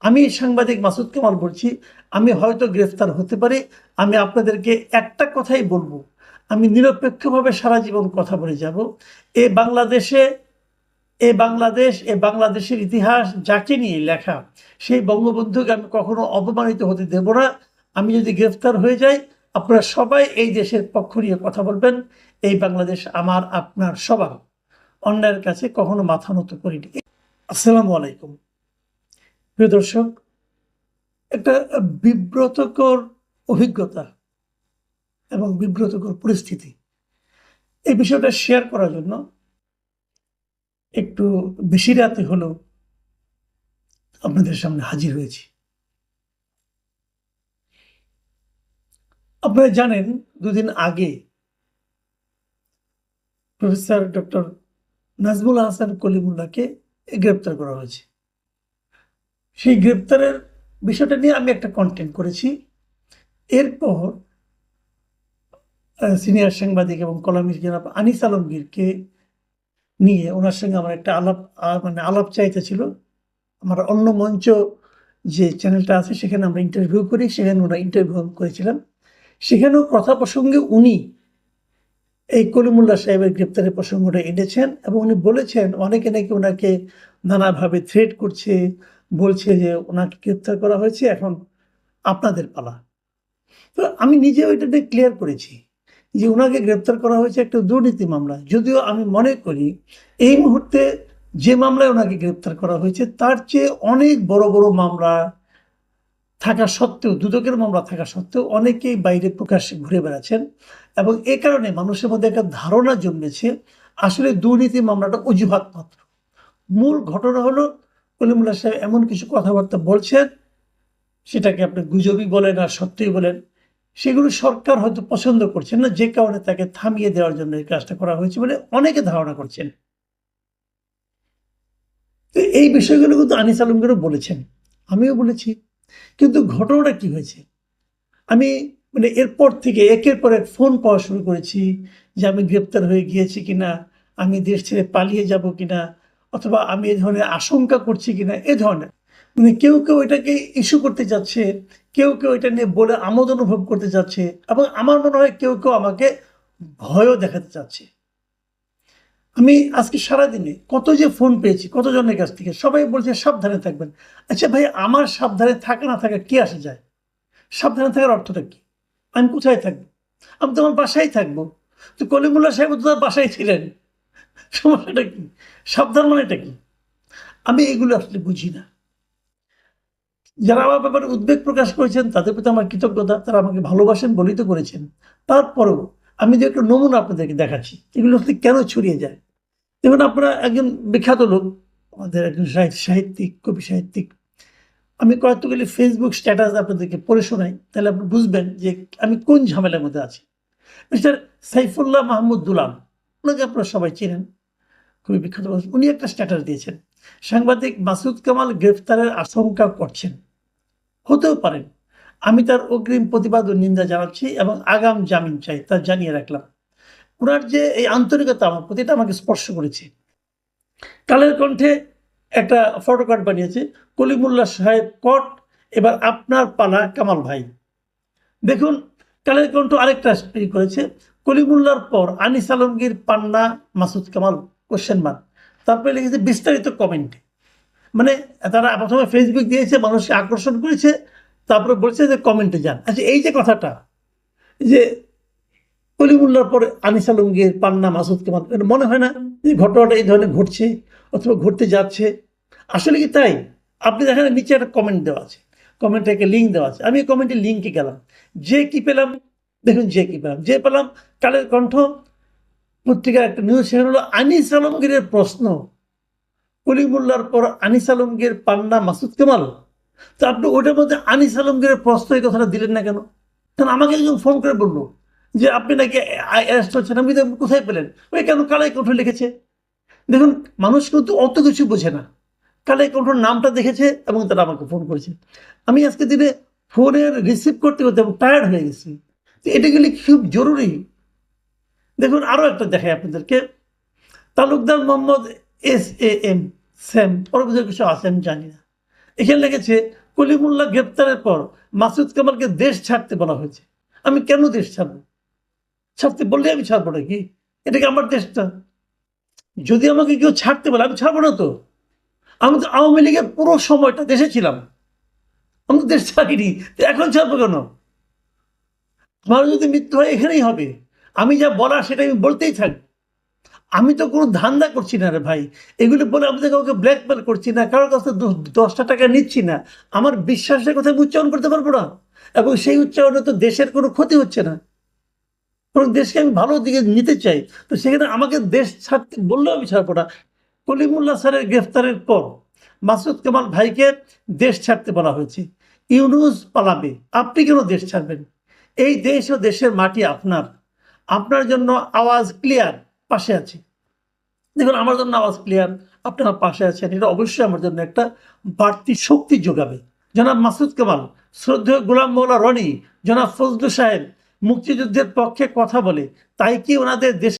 আমি সাংবাদিক মাসুদ কামাল বলছি। আমি হয়তো গ্রেফতার হতে পারি। আমি আপনাদেরকে একটা কথাই বলবো, আমি নিরপেক্ষভাবে সারা জীবন কথা বলে যাব। এ বাংলাদেশে, বাংলাদেশের ইতিহাস যাকে নিয়ে লেখা, সেই বঙ্গবন্ধুকে আমি কখনো অপমানিত হতে দেব না। আমি যদি গ্রেফতার হয়ে যাই, আপনারা সবাই এই দেশের পক্ষ নিয়ে কথা বলবেন। এই বাংলাদেশ আমার, আপনার সবার। অন্যায়ের কাছে কখনো মাথা নত করিনি। আসসালামু আলাইকুম। প্রিয় দর্শক, একটা বিব্রতকর অভিজ্ঞতা এবং বিব্রতকর পরিস্থিতি, এই বিষয়টা শেয়ার করার জন্য একটু বেশি রাতে হলেও আপনাদের সামনে হাজির হয়েছি। আপনারা জানেন, দুদিন আগে প্রফেসর ডক্টর নাজমুল হাসান কলিমুল্লাহকে গ্রেপ্তার করা হয়েছে। সেই গ্রেপ্তারের বিষয়টা নিয়ে আমি একটা কন্টেন্ট করেছি। এরপর সিনিয়র সাংবাদিক এবং কলামিস্ট জনাব আনিস আলমগীরকে নিয়ে ওনার সঙ্গে আমার একটা আলাপ চাইতে ছিল। আমার অন্য মঞ্চ যে চ্যানেলটা আছে সেখানে আমরা ইন্টারভিউ করি, সেখানে ওরা ইন্টারভিউ করেছিলাম। সেখানেও কথা প্রসঙ্গে উনি এই কলিমুল্লাহ সাহেবের গ্রেপ্তারের প্রসঙ্গটা এনেছেন এবং উনি বলেছেন অনেকে নাকি ওনাকে নানাভাবে থ্রেট করছে, বলছে যে ওনাকে গ্রেপ্তার করা হয়েছে, এখন আপনাদের পালা। তো আমি নিজে ওইটা নিয়ে ক্লিয়ার করেছি যে ওনাকে গ্রেপ্তার করা হয়েছে একটা দুর্নীতি মামলা। যদিও আমি মনে করি এই মুহূর্তে যে মামলায় ওনাকে গ্রেপ্তার করা হয়েছে তার চেয়ে অনেক বড় বড় মামলা থাকা সত্ত্বেও, দুদকের মামলা থাকা সত্ত্বেও অনেকেই বাইরে প্রকাশ্যে ঘুরে বেড়াচ্ছেন এবং এ কারণে মানুষের মধ্যে একটা ধারণা জন্মেছে আসলে দুর্নীতি মামলাটা অজুহাত মাত্র। মূল ঘটনা হলো কলিমুল্লাহ সাহেব এমন কিছু কথাবার্তা বলছেন, সেটাকে আপনি গুজবই বলেন আর সত্যিই বলেন, সেগুলো সরকার হয়তো পছন্দ করছেন না, যে কারণে তাকে থামিয়ে দেওয়ার জন্য এই কাজটা করা হয়েছে বলে অনেকে ধারণা করছেন। তো এই বিষয়গুলো কিন্তু আনিস আলমগীরও বলেছেন, আমিও বলেছি। কিন্তু ঘটনাটা কি হয়েছে, আমি এরপর থেকে একের পর এক ফোন পাওয়া শুরু করেছি যে আমি গ্রেপ্তার হয়ে গিয়েছি কিনা, আমি দেশ ছেড়ে পালিয়ে যাব কিনা, অথবা আমি এ ধরনের আশঙ্কা করছি কিনা, এ ধরনের কেউ কেউ এটাকে ইস্যু করতে যাচ্ছে, কেউ কেউ এটা নিয়ে বলে আমোদ অনুভব করতে যাচ্ছে এবং আমার মনে হয় কেউ কেউ আমাকে ভয়ও দেখাতে চাচ্ছে। আমি আজকে সারাদিনে কত যে ফোন পেয়েছি কতজনের কাছ থেকে, সবাই বলছে সাবধানে থাকবেন। আচ্ছা ভাই, আমার সাবধানে থাকা না থাকা কি আসে যায়? সাবধানে থাকার অর্থটা কি? আমি কোথায় থাকবো? আমি তো আমার বাসায় থাকবো। তো কলিমুল্লাহ সাহেব তো তার বাসায় ছিলেন, সমস্যাটা কি? সাবধান মানেটা কি? আমি এগুলো আসলে বুঝি না। যারা আমার ব্যাপারে উদ্বেগ প্রকাশ করেছেন তাদের প্রতি আমার কৃতজ্ঞতা, তারা আমাকে ভালোবাসেন বলেই তো করেছেন। তারপরেও আমি যে একটা নমুনা আপনাদেরকে দেখাচ্ছি এগুলো আসলে কেন ছড়িয়ে যায়। যেমন আপনারা একজন বিখ্যাত লোক, আমাদের একজন সাহিত্যিক, কবি সাহিত্যিক, আমি কয়েকগুলি ফেসবুক স্ট্যাটাস আপনাদেরকে পড়ে শোনাই, তাহলে আপনি বুঝবেন যে আমি কোন ঝামেলার মধ্যে আছি। মিস্টার সাইফুল্লাহ মাহমুদ দুলাল, ওনাকে আপনারা সবাই চেনেন, খুবই বিখ্যাত মানুষ। উনি একটা স্ট্যাটাস দিয়েছেন, সাংবাদিক মাসুদ কামাল গ্রেফতারের আশঙ্কা করছেন, হতেও পারেন, আমি তার অগ্রিম প্রতিবাদ ও নিন্দা জানাচ্ছি এবং আগাম জামিন চাই, তা জানিয়ে রাখলাম। ওনার যে এই আন্তরিকতা আমার প্রতি, এটা আমাকে স্পর্শ করেছে। কালের কণ্ঠে একটা ফটোকার্ড বানিয়েছে, কলিমুল্লাহ সাহেব কট, এবার আপনার পালা কামাল ভাই। দেখুন, কালের কণ্ঠ আরেকটা করেছে, কলিমুল্লাহর পর আনিস আলমগীর, পান্না, মাসুদ কামাল কোশ্চেন মার্ক। তারপরে লিখেছে বিস্তারিত কমেন্টে, মানে তারা প্রথমে ফেসবুক দিয়েছে, মানুষকে আকর্ষণ করেছে, তারপরে বলছে যে কমেন্টে যান। আচ্ছা, এই যে কথাটা যে কলিমুল্লাহর পরে আনিস আলমগীর, পান্না, মাসুদ কামাল, মনে হয় না যে ঘটনাটা এই ধরনের ঘটছে অথবা ঘটতে যাচ্ছে? আসলে কি তাই? আপনি দেখেন নিচে একটা কমেন্ট দেওয়া আছে, কমেন্টে একটা লিঙ্ক দেওয়া আছে, আমি এই কমেন্টের লিঙ্কে গেলাম, যে কি পেলাম দেখুন, যে কি পেলাম, যে পেলাম কালের কণ্ঠ পত্রিকার একটা নিউজ, সেখানে হলো আনিস আলমগীরের প্রশ্ন, কলিমুল্লাহর পর আনিস আলমগীর, পান্না, মাসুদ কামাল। তো আপনি ওটার মধ্যে আনিস আলমগীরের প্রশ্ন, এই কথাটা দিলেন না কেন? কারণ আমাকে একজন ফোন করে বললো যে আপনি নাকি অ্যারেস্ট হচ্ছেন। আমি কোথায় পেলেন? ওই কেন কালাই কণ্ঠ লিখেছে। দেখুন, মানুষ কিন্তু অত কিছু বোঝে না, কালাই কণ্ঠর নামটা দেখেছে এবং তারা আমাকে ফোন করেছে। আমি আজকে দিনে ফোনের রিসিভ করতে করতে আমি টায়ার্ড হয়ে গেছি। তো এটা গেলে খুব জরুরি। দেখুন, আরও একটা দেখাই আপনাদেরকে, Talukdar Mohammad S A M Sam, পরবর্তী কিছু আছে আমি জানি না, এখানে লেগেছে কলিমুল্লাহ গ্রেপ্তারের পর মাসুদ কামালকে দেশ ছাড়তে বলা হয়েছে। আমি কেন দেশ ছাড়বো? ছাড়তে বললে আমি ছাড়বো নাকি? এটা কি আমার দেশটা? যদি আমাকে কেউ ছাড়তে বলে আমি ছাড়বো না তো। আমি তো আওয়ামী লীগের পুরো সময়টা দেশে ছিলাম, আমি তো দেশ ছাড়িনি, এখন ছাড়বো কেন? আমার যদি মৃত্যু হয় এখানেই হবে, আমি যা বলার সেটা আমি বলতেই থাকবো। আমি তো কোনো ধান্দা করছি না রে ভাই, এগুলো বলে আমি তো কাউকে ব্ল্যাকমেল করছি না, কারোর কাছে 10টা টাকা নিচ্ছি না। আমার বিশ্বাসের কথা আমি উচ্চারণ করতে পারবো না, এবং সেই উচ্চারণে তো দেশের কোনো ক্ষতি হচ্ছে না, কারণ দেশকে আমি ভালো দিকে নিতে চাই। তো সেখানে আমাকে দেশ ছাড়তে বললেও আমি ছাড়বো না। কলিমুল্লাহ স্যারের গ্রেফতারের পর মাসুদ কামাল ভাইকে দেশ ছাড়তে বলা হয়েছে। ইউনূস পালাবে, আপনি কেন দেশ ছাড়বেন? এই দেশ ও দেশের মাটি আপনার, আপনার জন্য আওয়াজ ক্লিয়ার, পাশে আছি। দেখুন, আমার জন্য আওয়াজ ক্লিয়ার, আপনারা পাশে আছেন, এটা অবশ্যই আমার জন্য একটা বাড়তি শক্তি যোগাবে। জনাব মাসুদ কামাল, শ্রদ্ধেয় গোলাম মৌলা রনি, জনাব ফজলু সাহেব মুক্তিযুদ্ধের পক্ষে কথা বলে, তাই কি ওনাদের দেশ